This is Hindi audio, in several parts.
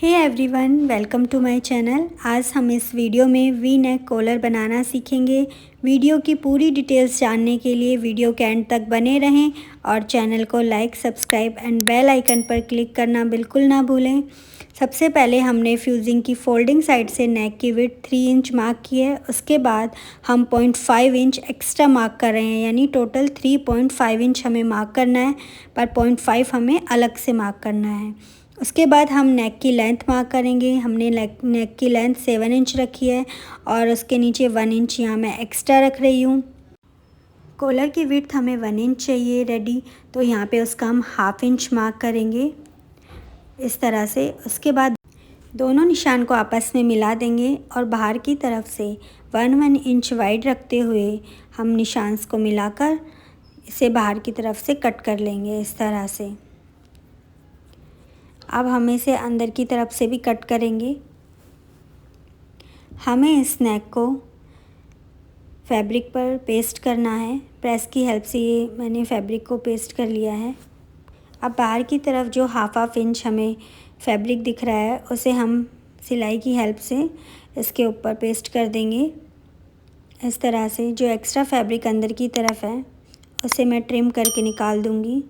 Hey everyone, welcome to my channel. आज हम इस वीडियो में वी नेक कॉलर बनाना सीखेंगे। वीडियो की पूरी डिटेल्स जानने के लिए वीडियो के एंड तक बने रहें और चैनल को like, subscribe and bell icon पर क्लिक करना बिल्कुल ना भूलें। सबसे पहले हमने फ्यूजिंग की फोल्डिंग साइड से नेक की विड्थ 3 इंच मार्क की है। उसके बाद हम 0.5 इंच एक्स्ट्रा मार्क कर रहे हैं, यानी टोटल 3.5 इंच हमें मार्क करना है, पर 0.5 हमें अलग से मार्क करना है। उसके बाद हम नेक की लेंथ मार्क करेंगे। हमने नेक की लेंथ 7 इंच रखी है और उसके नीचे 1 इंच यहाँ मैं एक्स्ट्रा रख रही हूँ। कॉलर की विड्थ हमें 1 इंच चाहिए रेडी, तो यहाँ पे उसका हम हाफ इंच मार्क करेंगे इस तरह से। उसके बाद दोनों निशान को आपस में मिला देंगे और बाहर की तरफ से 1 इंच वाइड रखते हुए हम निशान को मिलाकर इसे बाहर की तरफ से कट कर लेंगे इस तरह से। अब हम इसे अंदर की तरफ से भी कट करेंगे। हमें इस नेक को फैब्रिक पर पेस्ट करना है। प्रेस की हेल्प से ये मैंने फैब्रिक को पेस्ट कर लिया है। अब बाहर की तरफ जो हाफ इंच हमें फैब्रिक दिख रहा है उसे हम सिलाई की हेल्प से इसके ऊपर पेस्ट कर देंगे इस तरह से। जो एक्स्ट्रा फैब्रिक अंदर की तरफ है उसे मैं ट्रिम करके निकाल दूँगी।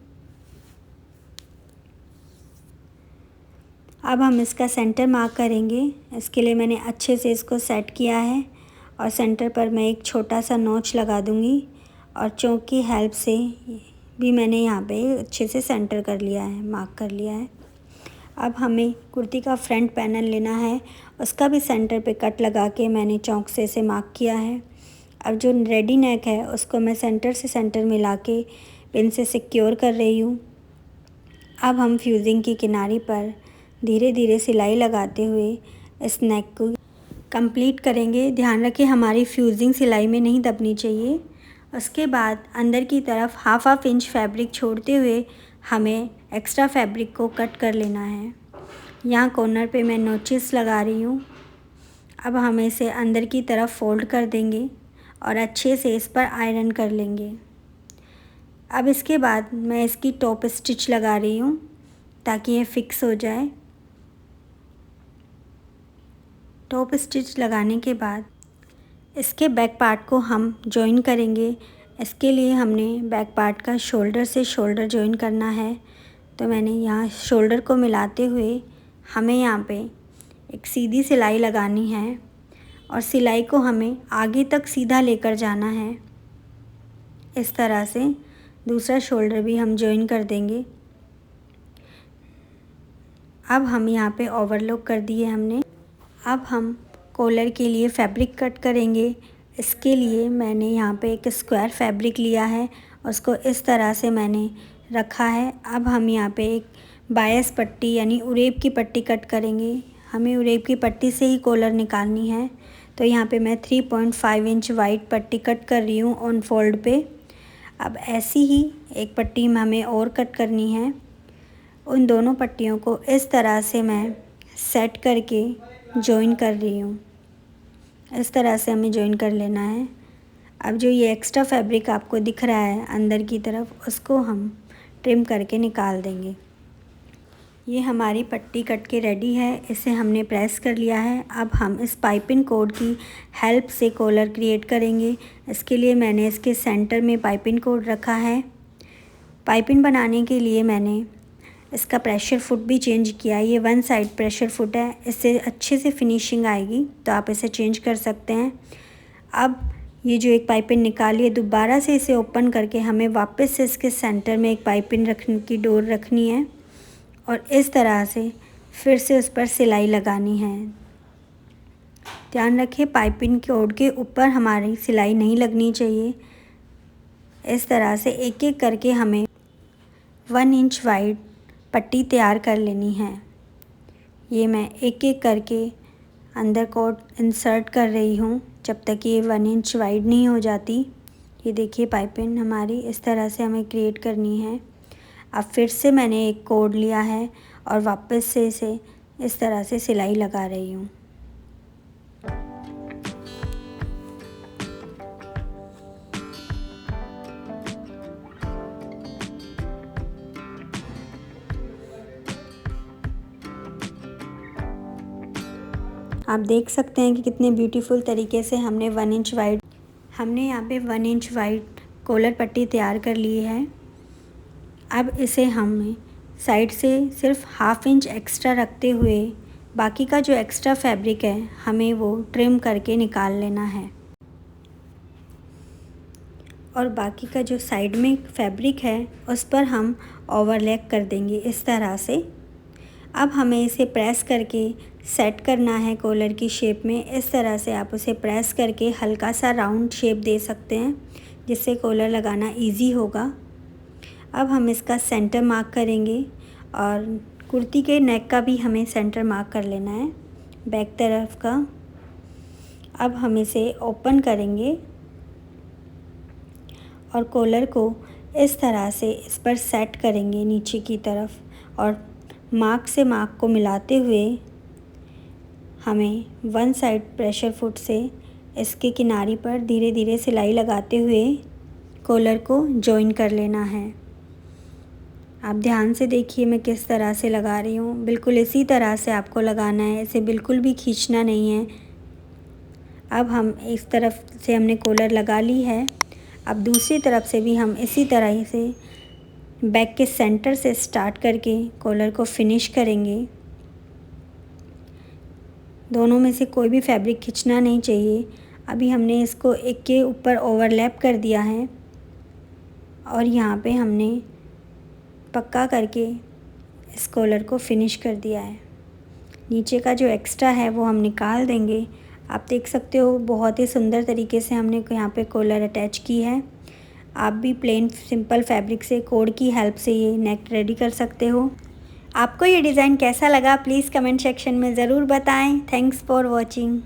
अब हम इसका सेंटर मार्क करेंगे। इसके लिए मैंने अच्छे से इसको सेट किया है और सेंटर पर मैं एक छोटा सा नॉच लगा दूंगी और चौक की हेल्प से भी मैंने यहाँ पे अच्छे से सेंटर कर लिया है, मार्क कर लिया है। अब हमें कुर्ती का फ्रंट पैनल लेना है, उसका भी सेंटर पे कट लगा के मैंने चौक से इसे मार्क किया है। अब जो रेडी नेक है उसको मैं सेंटर से सेंटर मिला के पिन से सिक्योर कर रही हूँ। अब हम फ्यूजिंग की किनारी पर धीरे धीरे सिलाई लगाते हुए इस नेक को कंप्लीट करेंगे। ध्यान रखें हमारी फ्यूजिंग सिलाई में नहीं दबनी चाहिए। उसके बाद अंदर की तरफ हाफ इंच फैब्रिक छोड़ते हुए हमें एक्स्ट्रा फैब्रिक को कट कर लेना है। यहाँ कॉर्नर पे मैं नोचेस लगा रही हूँ। अब हम इसे अंदर की तरफ फोल्ड कर देंगे और अच्छे से इस पर आयरन कर लेंगे। अब इसके बाद मैं इसकी टॉप स्टिच लगा रही हूँ ताकि ये फिक्स हो जाए। टॉप स्टिच लगाने के बाद इसके बैक पार्ट को हम जॉइन करेंगे। इसके लिए हमने बैक पार्ट का शोल्डर से शोल्डर जॉइन करना है, तो मैंने यहाँ शोल्डर को मिलाते हुए हमें यहाँ पे एक सीधी सिलाई लगानी है और सिलाई को हमें आगे तक सीधा लेकर जाना है इस तरह से। दूसरा शोल्डर भी हम जॉइन कर देंगे। अब हम यहाँ पे ओवरलॉक कर दिए हमने। अब हम कॉलर के लिए फैब्रिक कट करेंगे। इसके लिए मैंने यहाँ पे एक स्क्वायर फैब्रिक लिया है, उसको इस तरह से मैंने रखा है। अब हम यहाँ पे एक बायस पट्टी यानी उरेब की पट्टी कट करेंगे। हमें उरेब की पट्टी से ही कॉलर निकालनी है, तो यहाँ पे मैं 3.5 इंच वाइड पट्टी कट कर रही हूँ ऑन फोल्ड पे। अब ऐसी ही एक पट्टी में हमें और कट करनी है। उन दोनों पट्टियों को इस तरह से मैं सेट करके जॉइन कर रही हूँ। इस तरह से हमें जॉइन कर लेना है। अब जो ये एक्स्ट्रा फैब्रिक आपको दिख रहा है अंदर की तरफ, उसको हम ट्रिम करके निकाल देंगे। ये हमारी पट्टी कट के रेडी है। इसे हमने प्रेस कर लिया है। अब हम इस पाइपिंग कोड की हेल्प से कॉलर क्रिएट करेंगे। इसके लिए मैंने इसके सेंटर में पाइपिंग कोड रखा है। पाइपिंग बनाने के लिए मैंने इसका प्रेशर फुट भी चेंज किया। ये 1 साइड प्रेशर फुट है, इससे अच्छे से फिनिशिंग आएगी, तो आप इसे चेंज कर सकते हैं। अब ये जो एक पाइपिंग निकाली है, दोबारा से इसे ओपन करके हमें वापस से इसके सेंटर में एक पाइपिंग रखने की डोर रखनी है और इस तरह से फिर से उस पर सिलाई लगानी है। ध्यान रखें पाइपिंग कोड के ऊपर हमारी सिलाई नहीं लगनी चाहिए। इस तरह से एक एक करके हमें 1 इंच वाइड पट्टी तैयार कर लेनी है। ये मैं एक एक करके अंदर कोट इंसर्ट कर रही हूँ जब तक ये 1 इंच वाइड नहीं हो जाती। ये देखिए पाइपिंग हमारी इस तरह से हमें क्रिएट करनी है। अब फिर से मैंने एक कोड लिया है और वापस से इसे इस तरह से सिलाई लगा रही हूँ। आप देख सकते हैं कि कितने ब्यूटीफुल तरीके से हमने 1 इंच यहाँ पे 1 इंच वाइड कॉलर पट्टी तैयार कर ली है। अब इसे हम साइड से सिर्फ 1/2 इंच एक्स्ट्रा रखते हुए बाकी का जो एक्स्ट्रा फैब्रिक है हमें वो ट्रिम करके निकाल लेना है। और बाकी का जो साइड में फैब्रिक है उस पर हम ओवरलैप कर देंगे इस तरह से। अब हमें इसे प्रेस करके सेट करना है कॉलर की शेप में। इस तरह से आप उसे प्रेस करके हल्का सा राउंड शेप दे सकते हैं जिससे कॉलर लगाना इजी होगा। अब हम इसका सेंटर मार्क करेंगे और कुर्ती के नेक का भी हमें सेंटर मार्क कर लेना है बैक तरफ का। अब हम इसे ओपन करेंगे और कॉलर को इस तरह से इस पर सेट करेंगे नीचे की तरफ और मार्क से मार्क को मिलाते हुए हमें 1 साइड प्रेशर फुट से इसके किनारे पर धीरे धीरे सिलाई लगाते हुए कॉलर को जॉइन कर लेना है। आप ध्यान से देखिए मैं किस तरह से लगा रही हूँ। बिल्कुल इसी तरह से आपको लगाना है, इसे बिल्कुल भी खींचना नहीं है। अब हम इस तरफ से हमने कॉलर लगा ली है। अब दूसरी तरफ से भी हम इसी तरह से बैक के सेंटर से स्टार्ट करके कॉलर को फिनिश करेंगे। दोनों में से कोई भी फैब्रिक खींचना नहीं चाहिए। अभी हमने इसको एक के ऊपर ओवरलैप कर दिया है और यहाँ पे हमने पक्का करके इस कॉलर को फिनिश कर दिया है। नीचे का जो एक्स्ट्रा है वो हम निकाल देंगे। आप देख सकते हो बहुत ही सुंदर तरीके से हमने यहाँ पे कॉलर अटैच की है। आप भी प्लेन सिंपल फैब्रिक से कोड की हेल्प से ये नेक रेडी कर सकते हो। आपको ये डिज़ाइन कैसा लगा प्लीज़ कमेंट सेक्शन में ज़रूर बताएं। Thanks for watching.